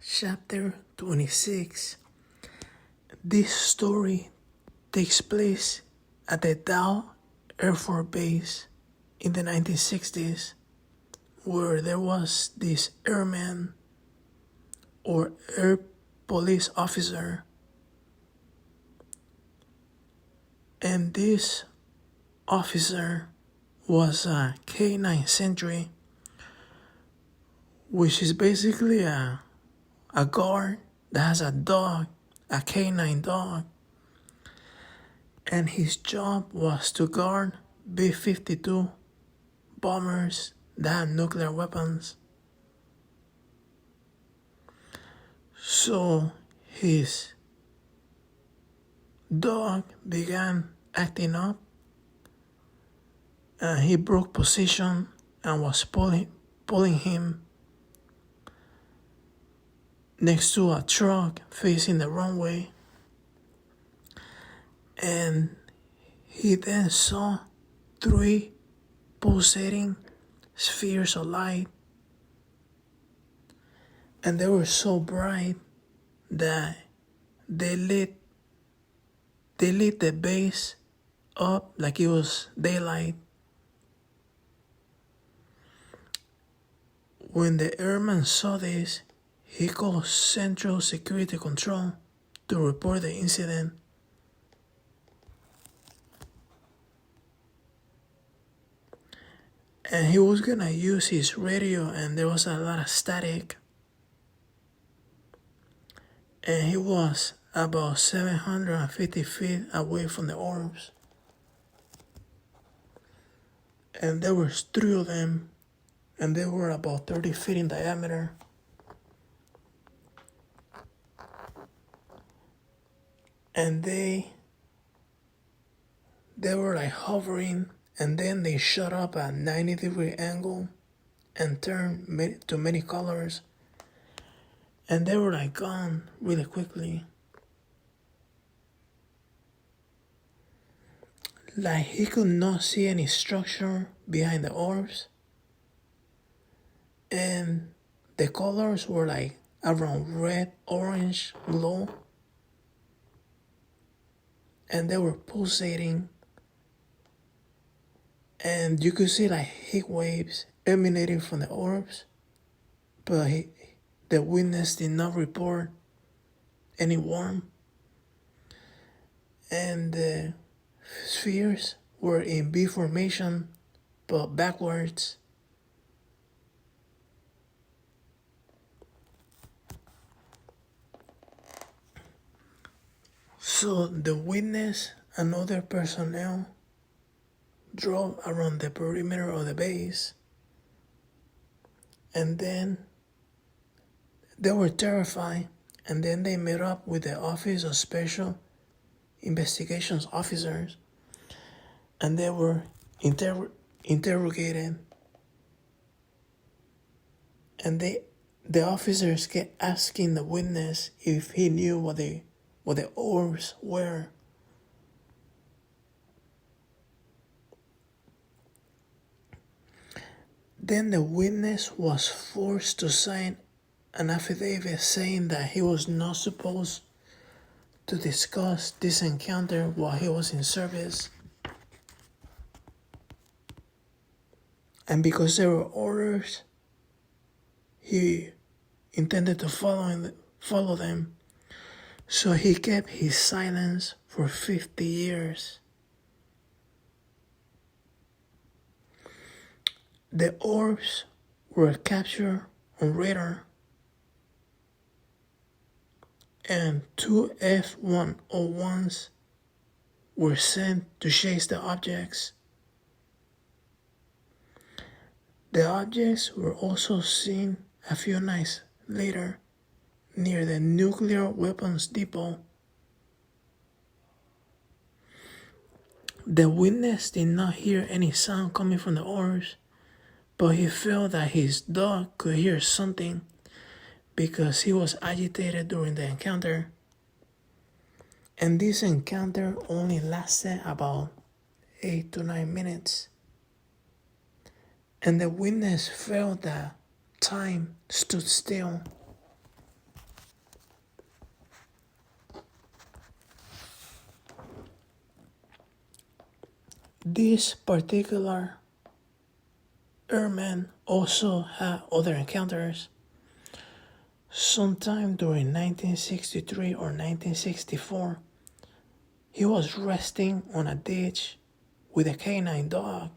Chapter 26. This story takes place at the Dow Air Force Base in the 1960s, where there was this airman or air police officer, and this officer was a K9 sentry, which is basically a guard that has a dog, a K9 dog, and his job was to guard B-52 bombers that had nuclear weapons. So his dog began acting up, and he broke position and was pulling him next to a truck facing the runway. And he then saw 3 pulsating spheres of light, and they were so bright that they lit the base up like it was daylight. When the airman saw this, he called Central Security Control to report the incident. And he was gonna use his radio, and there was a lot of static. And he was about 750 feet away from the orbs. And there were 3 of them, and they were about 30 feet in diameter. And they were like hovering, and then they shot up at 90-degree angle and turned to many colors, and they were like gone really quickly. Like he could not see any structure behind the orbs, and the colors were like around red, orange, glow, and they were pulsating, and you could see like heat waves emanating from the orbs, but the witness did not report any warmth, and the spheres were in V formation but backwards. So the witness and other personnel drove around the perimeter of the base, and then they were terrified, and then they met up with the Office of Special Investigations officers, and they were interrogated, and the officers kept asking the witness if he knew what the orbs were. Then the witness was forced to sign an affidavit saying that he was not supposed to discuss this encounter while he was in service. And because there were orders, he intended to follow them. So he kept his silence for 50 years. The orbs were captured on radar, and 2 F-101s were sent to chase the objects. The objects were also seen a few nights later near the nuclear weapons depot. The witness did not hear any sound coming from the orbs, but he felt that his dog could hear something because he was agitated during the encounter. And this encounter only lasted about 8 to 9 minutes. And the witness felt that time stood still. This particular airman also had other encounters. Sometime during 1963 or 1964, he was resting on a ditch with a canine dog.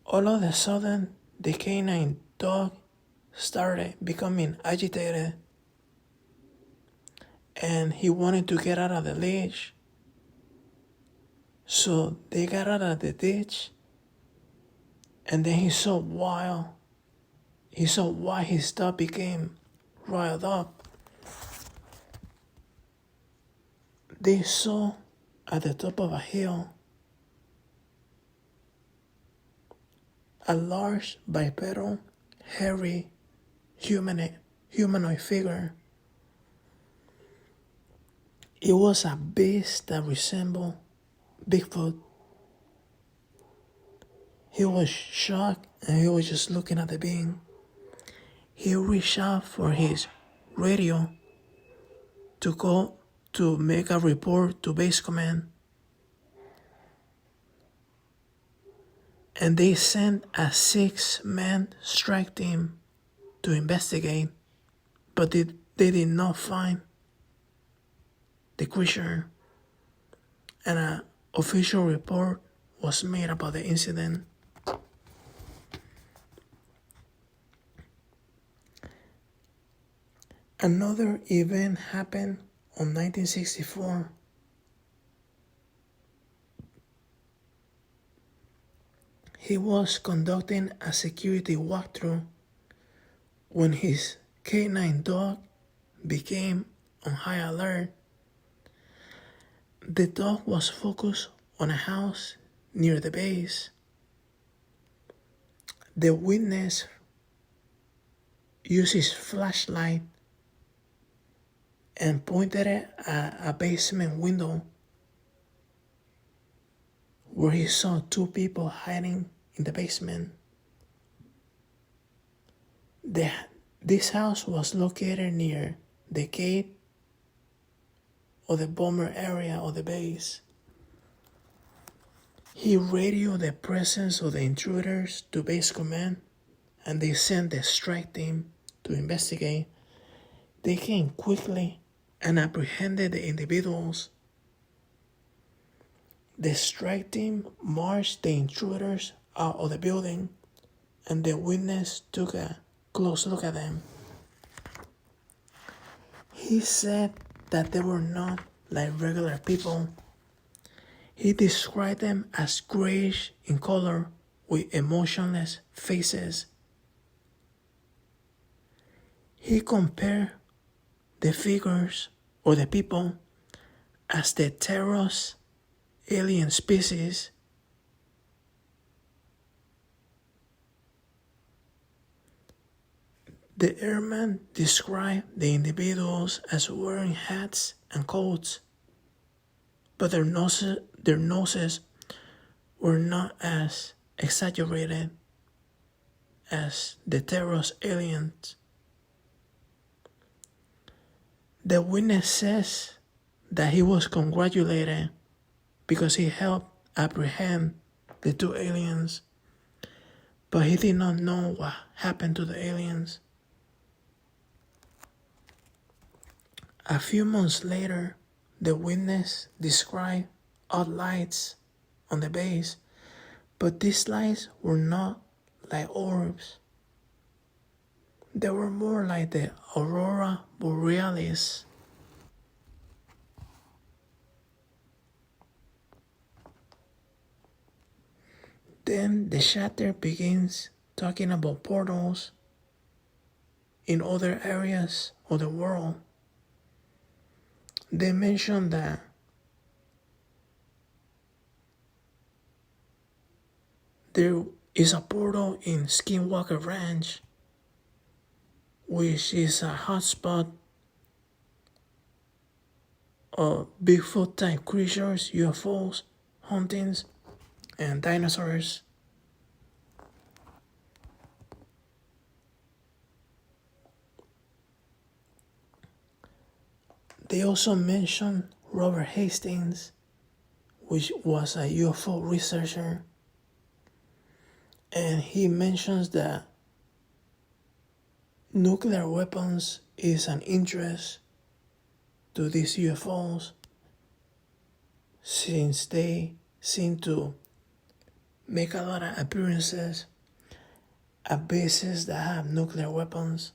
All of a sudden, the canine dog started becoming agitated and he wanted to get out of the leash. So they got out of the ditch and then he saw why his dog became riled up. They saw at the top of a hill a large bipedal, hairy humanoid figure. It was a beast that resembled Bigfoot. He was shocked and he was just looking at the being. He reached out for his radio to make a report to base command. And they sent a 6-man strike team to investigate, but they did not find the creature, and an official report was made about the incident. Another event happened on 1964. He was conducting a security walkthrough when his canine dog became on high alert. The dog was focused on a house near the base. The witness used his flashlight and pointed it at a basement window where he saw 2 people hiding in the basement. This house was located near the gate or the bomber area of the base. He radioed the presence of the intruders to base command and they sent the strike team to investigate. They came quickly and apprehended the individuals. The strike team marched the intruders out of the building and the witness took a close look at them. He said that they were not like regular people. He described them as grayish in color with emotionless faces. He compared the figures or the people as the Terros alien species. The airman described the individuals as wearing hats and coats, but their noses were not as exaggerated as the Terros aliens. The witness says that he was congratulated because he helped apprehend the 2 aliens, but he did not know what happened to the aliens. A few months later, the witness described odd lights on the base, but these lights were not like orbs. They were more like the aurora borealis. Then the chatter begins talking about portals in other areas of the world. They mentioned that there is a portal in Skinwalker Ranch, which is a hotspot of Bigfoot type creatures, UFOs, hauntings, and dinosaurs. They also mentioned Robert Hastings which was a UFO researcher, and he mentions that nuclear weapons is an interest to these UFOs since they seem to make a lot of appearances at bases that have nuclear weapons.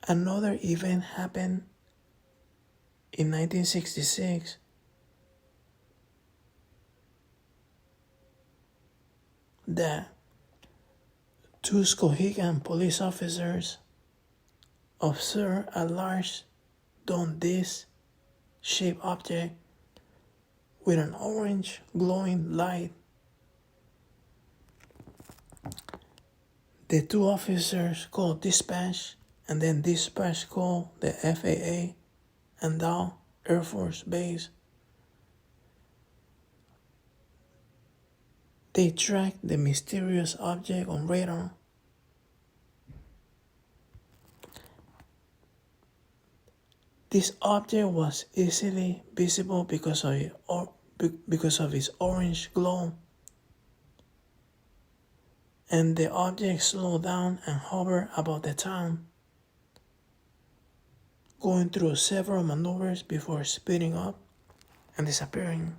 Another event happened in 1966 that two Skowhegan police officers observed a large dome disc-shaped object with an orange glowing light. The two officers called dispatch, and then dispatch called the FAA and Dow Air Force Base. They tracked the mysterious object on radar. This object was easily visible because of its orange glow, and the object slowed down and hovered above the town, going through several maneuvers before speeding up and disappearing.